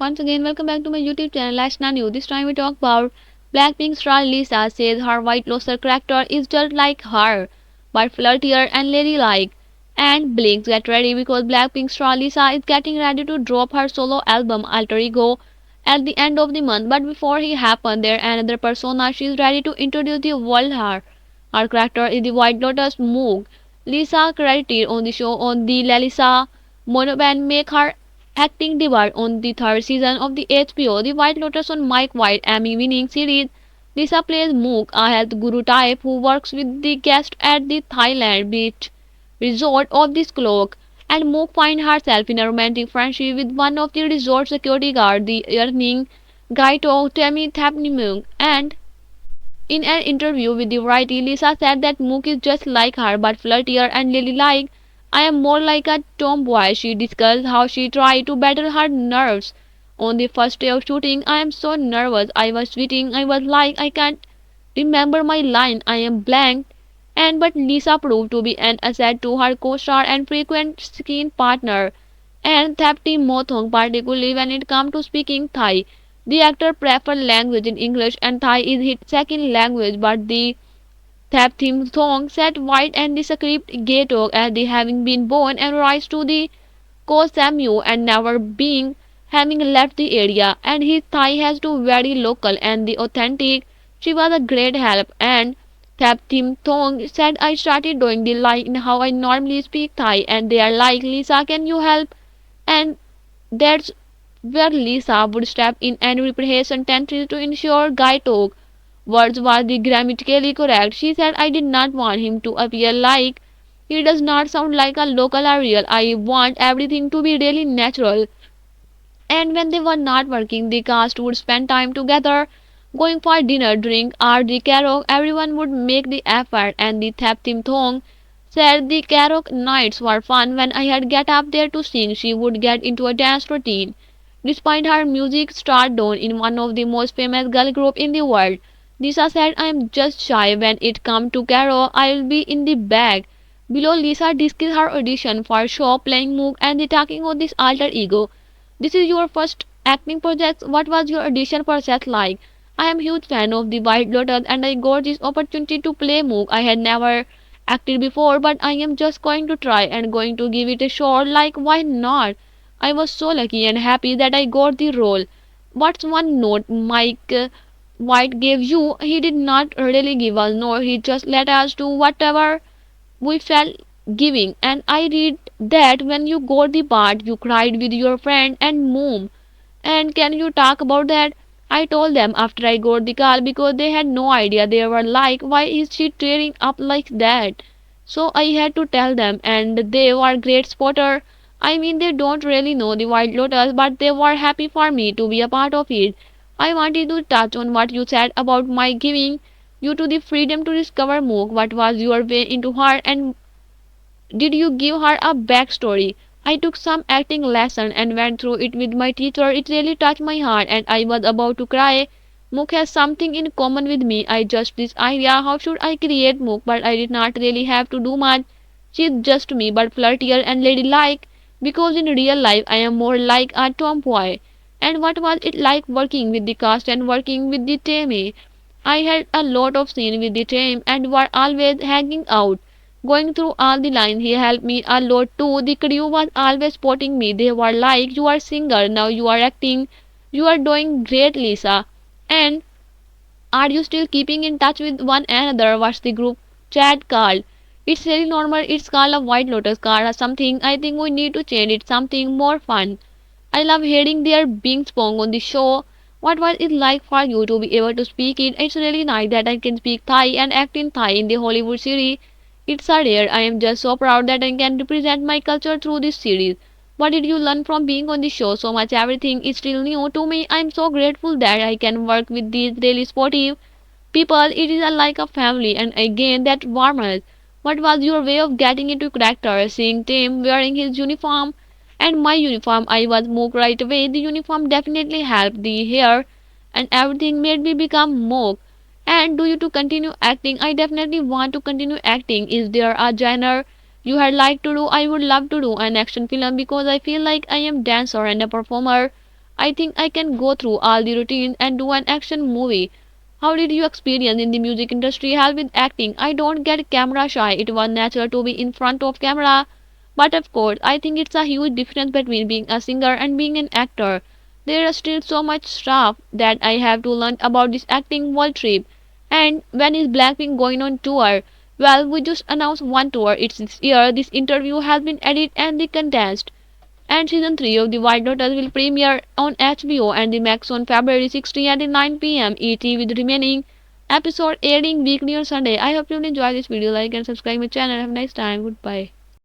Once again, welcome back to my YouTube channel, Ashna New. This time we talk about Blackpink star Lisa says her White Lotus character is just like her, but flirtier and ladylike. And Blinks, get ready because Blackpink star Lisa is getting ready to drop her solo album Alter Ego at the end of the month. But before he happens, there another persona she is ready to introduce the world her. Her character is the White Lotus Moog. Lisa credited on the show on the Lalisa Monoband make her acting debut on the third season of the HBO The White Lotus on Mike White Emmy-winning series. Lisa plays Mook, a health guru type who works with the guest at the Thailand beach resort of this cloak. And Mook finds herself in a romantic friendship with one of the resort security guards, the earning Gaito Temi Thapnimung. And in an interview with the Variety, Lisa said that Mook is just like her but flirtier and ladylike. I am more like a tomboy. She discussed how she tried to battle her nerves. On the first day of shooting, I am so nervous. I was sweating. I was like, I can't remember my line. I am blank. And but Lisa proved to be an asset to her co-star and frequent screen partner, and Thapti Mothong, particularly when it comes to speaking Thai. The actor preferred language in English and Thai is his second language, but the Thap theme song set White and the script Gato as the having been born and rise to the Ko Samu and never being having left the area, and his Thai has to very local and the authentic. She was a great help, and Thap Thim Thong said I started doing the line in how I normally speak Thai, and they are like, Lisa, can you help? And that's where Lisa would step in and replace sentences to ensure Guy Talk words was the grammatically correct. She said I did not want him to appear like he does not sound like a local or real. I want everything to be really natural. And when they were not working, the cast would spend time together, going for dinner, drink, or the karaoke. Everyone would make the effort, and the Thaptim Thong said the karaoke nights were fun. When I had get up there to sing, she would get into a dance routine. Despite her music stardom in one of the most famous girl group in the world, Lisa said I am just shy when it comes to karaoke. I'll be in the bag. Below Lisa discussed her audition for show playing Mook and the talking of this alter ego. This is your first acting project. What was your audition process like? I am huge fan of the White Lotus and I got this opportunity to play Mook. I had never acted before but I am just going to try and going to give it a shot. Like why not? I was so lucky and happy that I got the role. What's one note Mike White gave you? He did not really give us no. He just let us do whatever we felt giving, and I read that when you got the part you cried with your friend and mom. And can you talk about that? I told them after I got the call because they had no idea. They were like, why is she tearing up like that? So I had to tell them, and they were great spotter. I mean, they don't really know the White Lotus, but they were happy for me to be a part of it. I wanted to touch on what you said about my giving you to the freedom to discover Mook. What was your way into her, and did you give her a backstory? I took some acting lesson and went through it with my teacher. It really touched my heart and I was about to cry. Mook has something in common with me. I just this idea how should I create Mook, but I did not really have to do much. She's just me but flirtier and ladylike because in real life I am more like a tomboy. And what was it like working with the cast and working with the team? I had a lot of scene with the team and were always hanging out. Going through all the lines, he helped me a lot too. The crew was always spotting me. They were like, you are singer, now you are acting. You are doing great, Lisa. And are you still keeping in touch with one another? What's the group chat called? It's really normal. It's called a White Lotus card or something. I think we need to change it something more fun. I love hearing their being spoken on the show. What was it like for you to be able to speak it? It's really nice that I can speak Thai and act in Thai in the Hollywood series. It's a rare. I am just so proud that I can represent my culture through this series. What did you learn from being on the show so much? Everything is still new to me. I am so grateful that I can work with these really sportive people. It is like a family and again that warmth. What was your way of getting into character? Seeing Tim wearing his uniform and my uniform, I was moved right away. The uniform definitely helped. The hair and everything made me become more. And do you to continue acting? I definitely want to continue acting. Is there a genre you had like to do? I would love to do an action film because I feel like I am dancer and a performer. I think I can go through all the routines and do an action movie. How did you experience in the music industry help with acting? I don't get camera shy. It was natural to be in front of camera. But of course, I think it's a huge difference between being a singer and being an actor. There is still so much stuff that I have to learn about this acting world trip. And when is Blackpink going on tour? Well, we just announced one tour. It's this year. This interview has been edited and the contest. And season 3 of The White Lotus will premiere on HBO and the Max on February 16 at 9 p.m. ET with remaining episode airing weekly on Sunday. I hope you will enjoy this video. Like and subscribe my channel. Have a nice time. Goodbye.